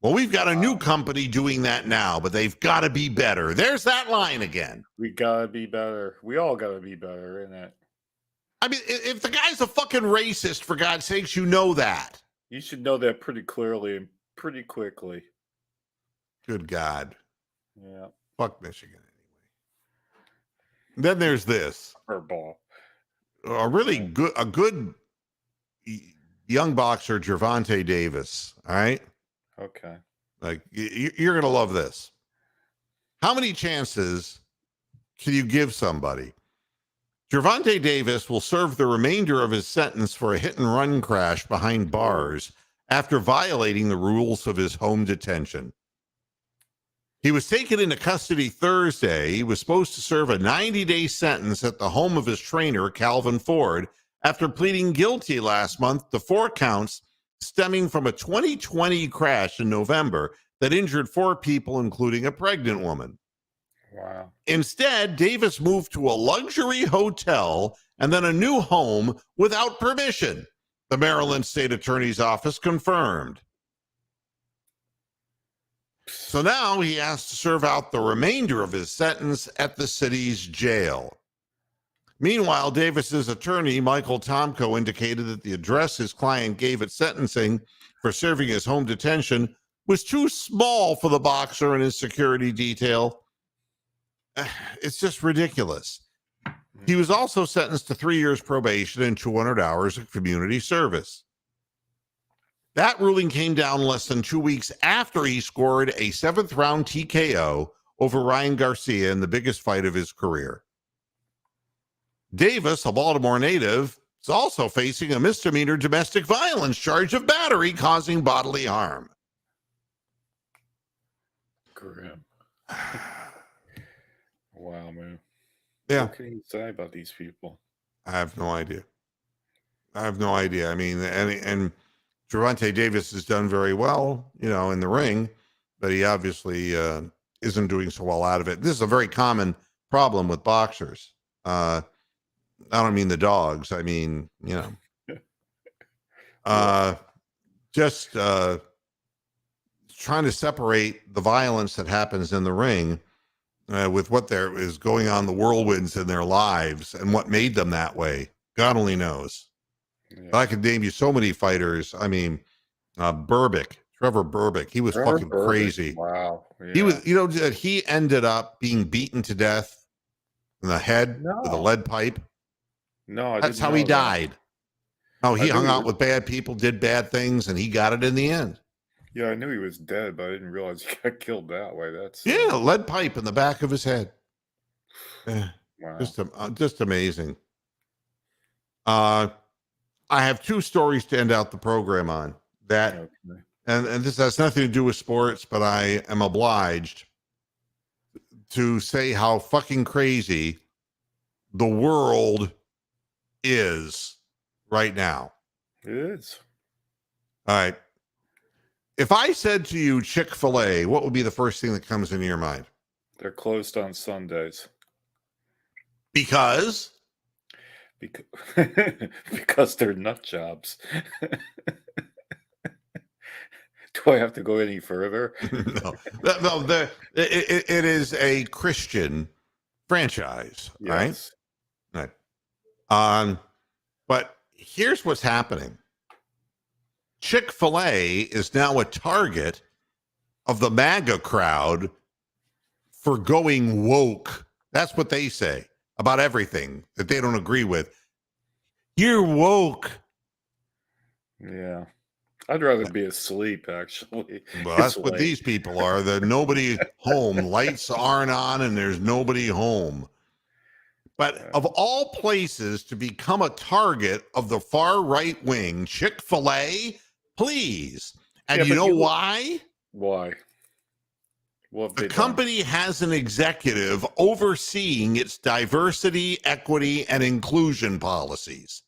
Well, we've got a new company doing that now, but they've got to be better. There's that line again. We got to be better. We all got to be better, isn't it? I mean, if the guy's a fucking racist, for God's sakes, you know that. You should know that pretty clearly and pretty quickly. Good God. Yeah. Fuck Michigan anyway. Then there's this. Harbaugh. A good young boxer, Gervonta Davis. All right. Okay. Like, you're going to love this. How many chances can you give somebody? Gervonta Davis will serve the remainder of his sentence for a hit-and-run crash behind bars after violating the rules of his home detention. He was taken into custody Thursday. He was supposed to serve a 90-day sentence at the home of his trainer, Calvin Ford, after pleading guilty last month to 4 counts stemming from a 2020 crash in November that injured 4 people, including a pregnant woman. Wow. Instead, Davis moved to a luxury hotel and then a new home without permission, the Maryland State Attorney's Office confirmed. So now he has to serve out the remainder of his sentence at the city's jail. Meanwhile, Davis's attorney, Michael Tomko, indicated that the address his client gave at sentencing for serving his home detention was too small for the boxer and his security detail. It's just ridiculous. He was also sentenced to 3 years probation and 200 hours of community service. That ruling came down less than 2 weeks after he scored a 7th-round TKO over Ryan Garcia in the biggest fight of his career. Davis, a Baltimore native, is also facing a misdemeanor domestic violence charge of battery causing bodily harm. Grim. Wow, man. Yeah. What can you say about these people? I have no idea. I mean, and Gervonta Davis has done very well, in the ring, but he obviously isn't doing so well out of it. This is a very common problem with boxers. I don't mean the dogs. I mean, just trying to separate the violence that happens in the ring with what there is going on, the whirlwinds in their lives and what made them that way. God only knows. Yeah. I could name you so many fighters. I mean, Trevor Berbick, he was fucking crazy. Wow. Yeah. He was, he ended up being beaten to death in the head with a lead pipe. No, that's how he died. Oh, he hung out with bad people, did bad things, and he got it in the end. Yeah, I knew he was dead, but I didn't realize he got killed that way. That's a lead pipe in the back of his head. Wow. Just amazing. I have 2 stories to end out the program on that, and this has nothing to do with sports, but I am obliged to say how fucking crazy the world is right now. It is. All right. If I said to you Chick-fil-A, what would be the first thing that comes into your mind? They're closed on Sundays. Because they're nut jobs. Do I have to go any further? No. It is a Christian franchise, yes. Right. But here's what's happening. Chick-fil-A is now a target of the MAGA crowd for going woke. That's what they say about everything that they don't agree with. You're woke. Yeah. I'd rather be asleep, actually. Well, It's that's what late. these people are. There's nobody home. Lights aren't on and there's nobody home. But of all places to become a target of the far right wing, Chick-fil-A, please. And Yeah, you but know you- why? Why? What have The they done? company has an executive overseeing its diversity, equity, and inclusion policies.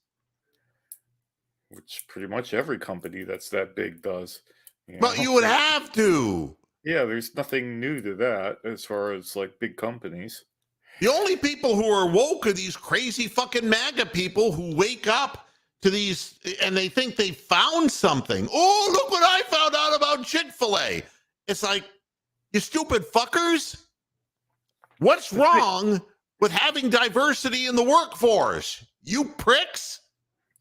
Which pretty much every company that's that big does. But you would have to. Yeah, there's nothing new to that as far as like big companies. The only people who are woke are these crazy fucking MAGA people who wake up to these and they think they found something. Oh, look what I found out about Chick-fil-A. It's like, you stupid fuckers. What's wrong with having diversity in the workforce? You pricks.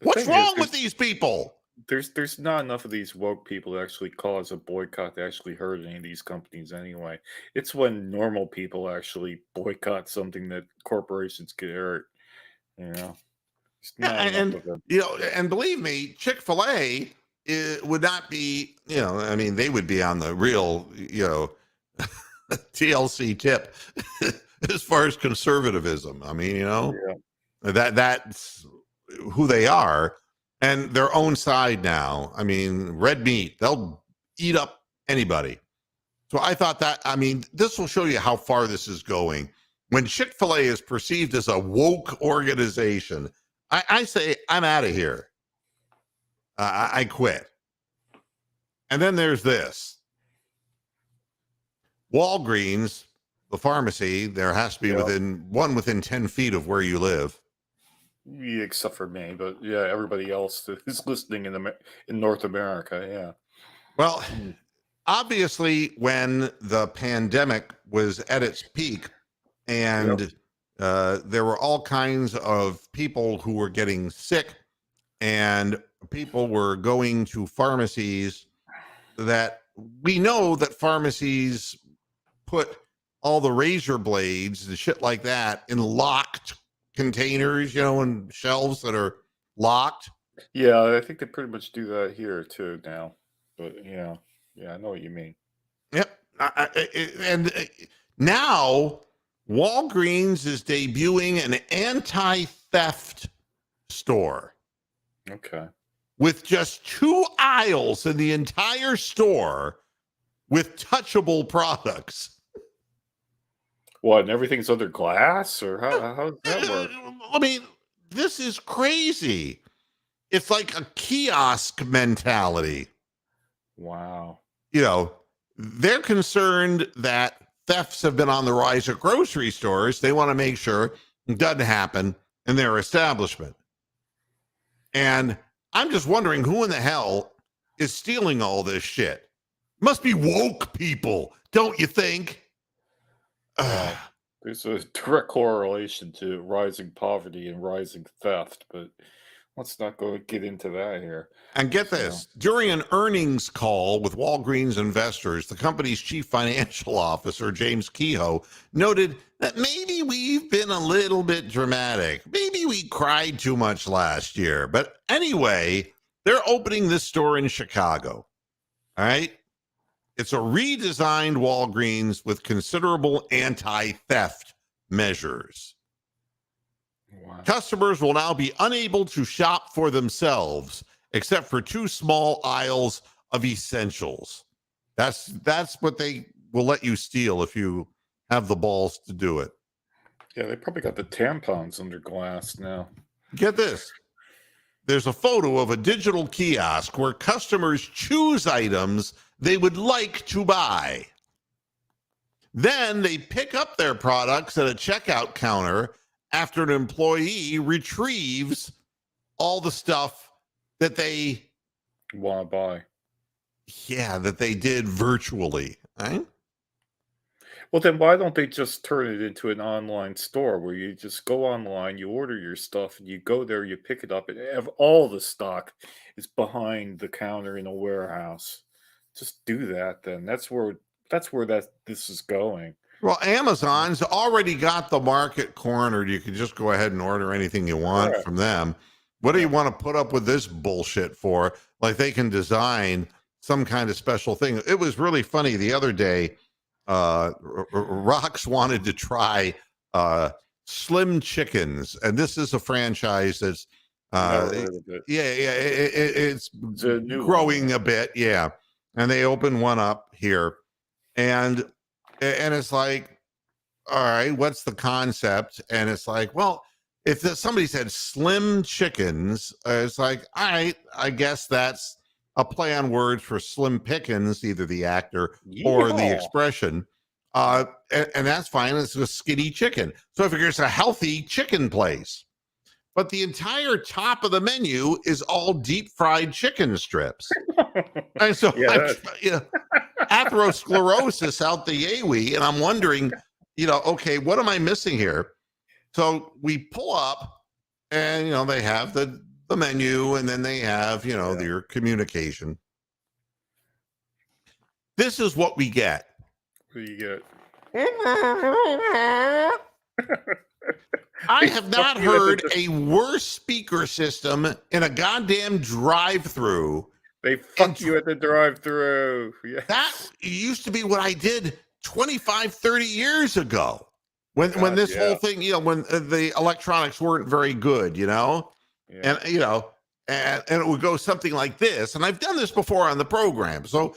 What's wrong with these people? There's not enough of these woke people to actually cause a boycott to actually hurt any of these companies anyway. It's when normal people actually boycott something that corporations get hurt. You know, it's not enough of them. You know, and believe me, Chick-fil-A would not be. You know, I mean, they would be on the real, you know, TLC tip as far as conservatism. I mean, you know, that's who they are. And their own side now. I mean, red meat, they'll eat up anybody. So I thought that, I mean, this will show you how far this is going. When Chick-fil-A is perceived as a woke organization, I say, I'm out of here. I quit. And then there's this. Walgreens, the pharmacy, there has to be within 10 feet of where you live. Yeah, except for me, but yeah, everybody else is listening in North America. Yeah. Well, obviously, when the pandemic was at its peak, and there were all kinds of people who were getting sick, and people were going to pharmacies. That we know that pharmacies put all the razor blades and shit like that in locked containers, you know, and shelves that are locked. Yeah, I think they pretty much do that here too now. But yeah, I know what you mean. Yep. And now Walgreens is debuting an anti-theft store. Okay. With just 2 aisles in the entire store with touchable products. What, and everything's under glass? Or how does that work? I mean, this is crazy. It's like a kiosk mentality. Wow. You know, they're concerned that thefts have been on the rise at grocery stores. They want to make sure it doesn't happen in their establishment. And I'm just wondering who in the hell is stealing all this shit. Must be woke people, don't you think? There's a direct correlation to rising poverty and rising theft, but let's not get into that here. And get this, during an earnings call with Walgreens investors, the company's chief financial officer, James Kehoe, noted that maybe we've been a little bit dramatic. Maybe we cried too much last year. But anyway, they're opening this store in Chicago. All right. It's a redesigned Walgreens with considerable anti-theft measures. Wow. Customers will now be unable to shop for themselves except for 2 small aisles of essentials. That's what they will let you steal if you have the balls to do it. Yeah, they probably got the tampons under glass now. Get this. There's a photo of a digital kiosk where customers choose items they would like to buy. Then they pick up their products at a checkout counter after an employee retrieves all the stuff that they want to buy. Yeah, that they did virtually. Right? Well, then why don't they just turn it into an online store where you just go online, you order your stuff, and you go there, you pick it up, and all the stock is behind the counter in a warehouse. Just do that then. That's where this is going. Well, Amazon's already got the market cornered. You can just go ahead and order anything you want Correct. from them. What do Yeah. you want to put up with this bullshit for? Like they can design some kind of special thing. It was really funny the other day. Rox wanted to try Slim Chickens, and this is a franchise that's Never heard of it. it's It's a new one, growing right? a bit, yeah. And they opened one up here, and it's like, all right, what's the concept? And it's like, well, if somebody said Slim Chickens, it's like, all right, I guess that's a play on words for Slim Pickens, either the actor or the Yeehaw! expression. And that's fine. It's a skinny chicken. So I figure it's a healthy chicken place. But the entire top of the menu is all deep fried chicken strips. And so Yeah, atherosclerosis out the Yawi, and I'm wondering, okay, what am I missing here? So we pull up, and they have the menu, and then they have their communication. This is what we get. what do you get? I They have fuck not you at heard the a worse speaker system in a goddamn drive-through. They fuck And you at the drive-through. that Yes. used to be what I did 25, 30 years ago. When God, this yeah. whole thing, when the electronics weren't very good, Yeah. and and it would go something like this. And I've done this before on the program, so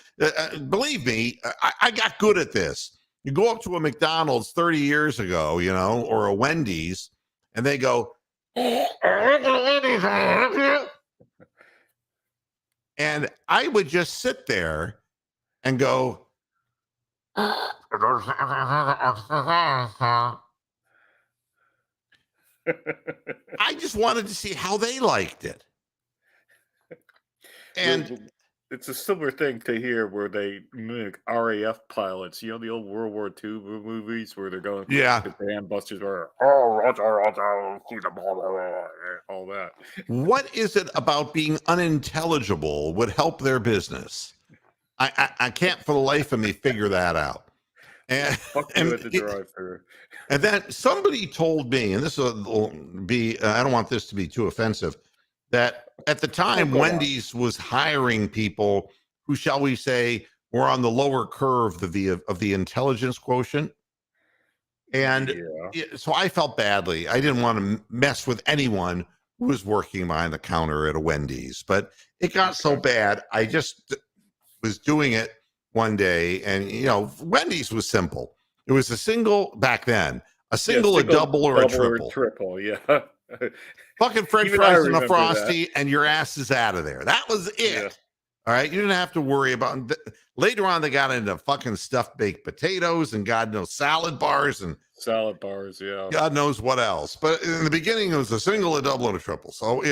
believe me, I got good at this. You go up to a McDonald's 30 years ago, or a Wendy's, and they go, and I would just sit there and go, I just wanted to see how they liked it. And it's a similar thing to here where they mimic RAF pilots. You know the old World War II movies where they're going, yeah, the band busters are, oh, Roger, see the blah, blah, blah, all that. what is it about being unintelligible would help their business? I can't for the life of me figure that out. And Fuck you at the drive-through. And then somebody told me, and this will be, I don't want this to be too offensive, that at the time go on. Wendy's was hiring people who, shall we say, were on the lower curve of the intelligence quotient. And so I felt badly. I didn't want to mess with anyone who was working behind the counter at a Wendy's, but it got so bad. I just was doing it one day, and Wendy's was simple. It was a single back then, a single, a double, or a triple. Yeah. Fucking French Even I fries and a remember Frosty, and your ass is out of there. That was it. Yeah. All right. You didn't have to worry about later on. They got into fucking stuffed baked potatoes and God knows salad bars and salad bars. Yeah. God knows what else. But in the beginning, it was a single, a double, and a triple. So,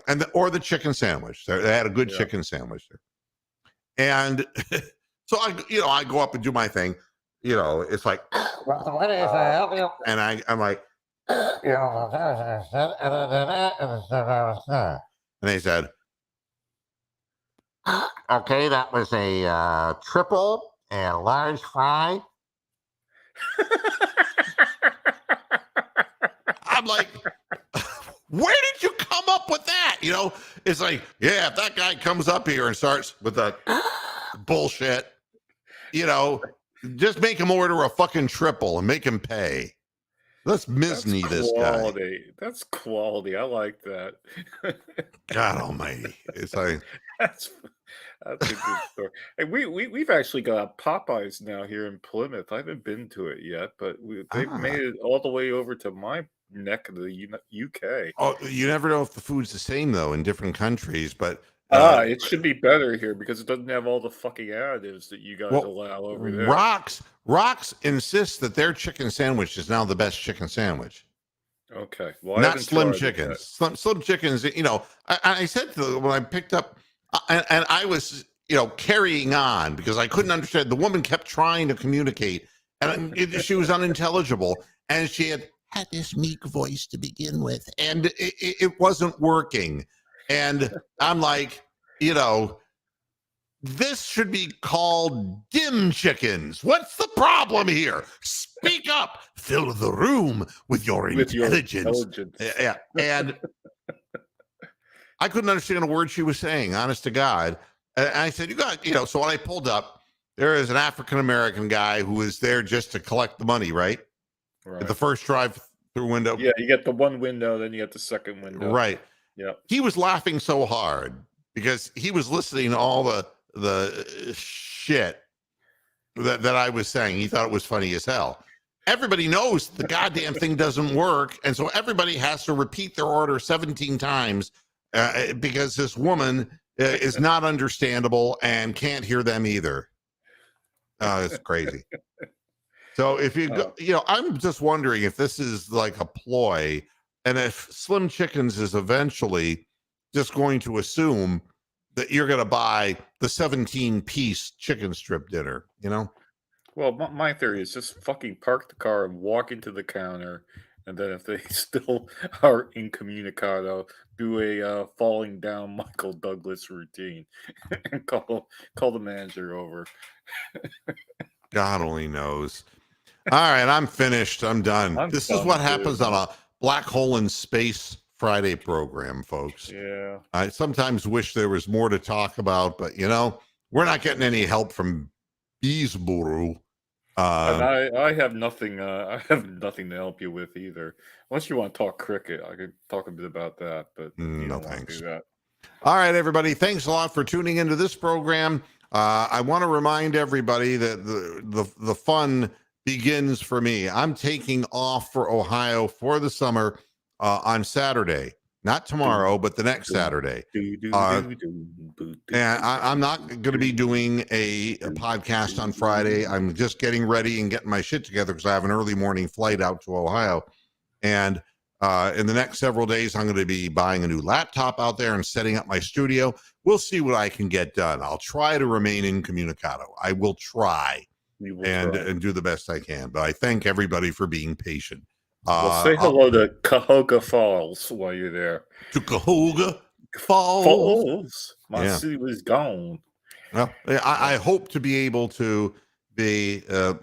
and or the chicken sandwich. They had a good chicken sandwich there. And so I go up and do my thing. It's like, what is that? And I'm like, and they said, okay, that was a triple and a large fry. I'm like, where did you come up with that? It's like, yeah, if that guy comes up here and starts with that bullshit, just make him order a fucking triple and make him pay. Let's Misney this guy. That's quality. I like that. God almighty. It's like that's a good story. And we've actually got Popeyes now here in Plymouth. I haven't been to it yet, but they've made it all the way over to my neck of the UK. Oh, you never know if the food's the same though in different countries, but it should be better here because it doesn't have all the fucking additives that you guys allow over there. Rox insists that their chicken sandwich is now the best chicken sandwich. Okay, well, not Slim Chickens. Slim Chickens. I said to them when I picked up, and I was carrying on because I couldn't understand. The woman kept trying to communicate, and she was unintelligible, and she had this meek voice to begin with, and it wasn't working. And I'm like, this should be called dim chickens. What's the problem here? Speak up. Fill the room with your intelligence. Yeah. And I couldn't understand a word she was saying, honest to God. And I said, so when I pulled up, there is an African-American guy who is there just to collect the money, right? At the first drive-through window. Yeah, you get the one window, then you get the second window. Right. Yeah. He was laughing so hard because he was listening to all the shit that I was saying. He thought it was funny as hell. Everybody knows the goddamn thing doesn't work, and so everybody has to repeat their order 17 times because this woman is not understandable and can't hear them either. It's crazy. So if you go, I'm just wondering if this is like a ploy, and if Slim Chickens is eventually just going to assume that you're going to buy the 17-piece chicken strip dinner, Well, my theory is just fucking park the car and walk into the counter, and then if they still are incommunicado, do a falling down Michael Douglas routine and call the manager over. God only knows. All right, I'm finished. I'm done. This is what happens on a Black Hole in Space Friday program, folks. Yeah. I sometimes wish there was more to talk about, but we're not getting any help from Beesboro. And I have nothing. I have nothing to help you with either. Unless you want to talk cricket, I could talk a bit about that. But you no don't want to thanks. do that. All right, everybody. Thanks a lot for tuning into this program. I want to remind everybody that the fun begins for me. I'm taking off for Ohio for the summer on Saturday. Not tomorrow, but the next Saturday. And I'm not going to be doing a podcast on Friday. I'm just getting ready and getting my shit together because I have an early morning flight out to Ohio. And in the next several days, I'm going to be buying a new laptop out there and setting up my studio. We'll see what I can get done. I'll try to remain incommunicado. I will try and do the best I can. But I thank everybody for being patient. Well, say hello to Cahoga Falls while you're there. To Cahoga Falls. My city was gone. Well, I hope to be able to be when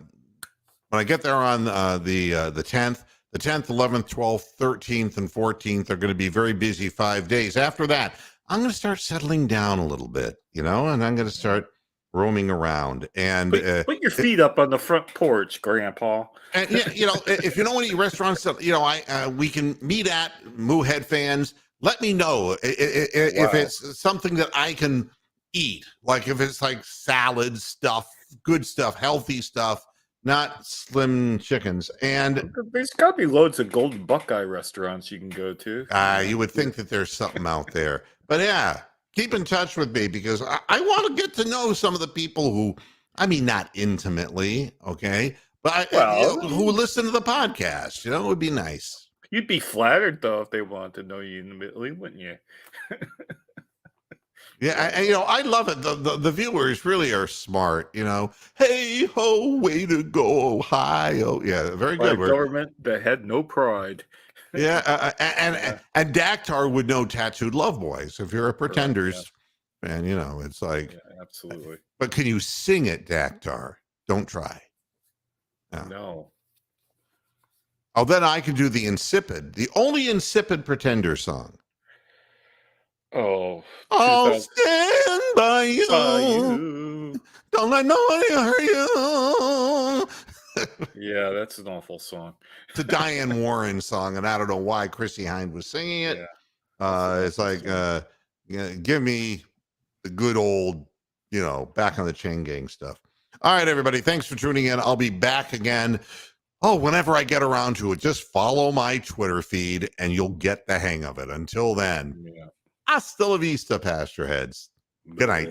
I get there on the 10th. The 10th, 11th, 12th, 13th, and 14th are going to be very busy 5 days. After that, I'm going to start settling down a little bit, and I'm going to start roaming around. And put your feet up on the front porch, Grandpa. And if you know any restaurants that we can meet at, Moohead fans, let me know if it's something that I can eat. Like if it's like salad stuff, good stuff, healthy stuff, not Slim Chickens. And there's got to be loads of Golden Buckeye restaurants you can go to. You would think that there's something out there, but yeah. Keep in touch with me because I want to get to know some of the people who, not intimately, okay, but who listen to the podcast. It would be nice. You'd be flattered though if they wanted to know you intimately, wouldn't you? Yeah, I love it. The viewers really are smart. Hey ho, way to go, Ohio. Yeah, very good. Government that had no pride. Yeah, and Dactar would know Tattooed Love Boys if you're a Pretenders fan. It's like absolutely. But can you sing it, Dactar? Don't try. No. Oh, then I can do the only insipid Pretender song. Oh, I'll stand by you. Don't let nobody hurt you. Yeah, that's an awful song. It's a Diane Warren song, and I don't know why Chrissy Hynde was singing it. Yeah. It's like, give me the good old, back on the chain gang stuff. All right, everybody. Thanks for tuning in. I'll be back again. Oh, whenever I get around to it, just follow my Twitter feed and you'll get the hang of it. Until then, hasta la vista, Pasture Heads. Good night.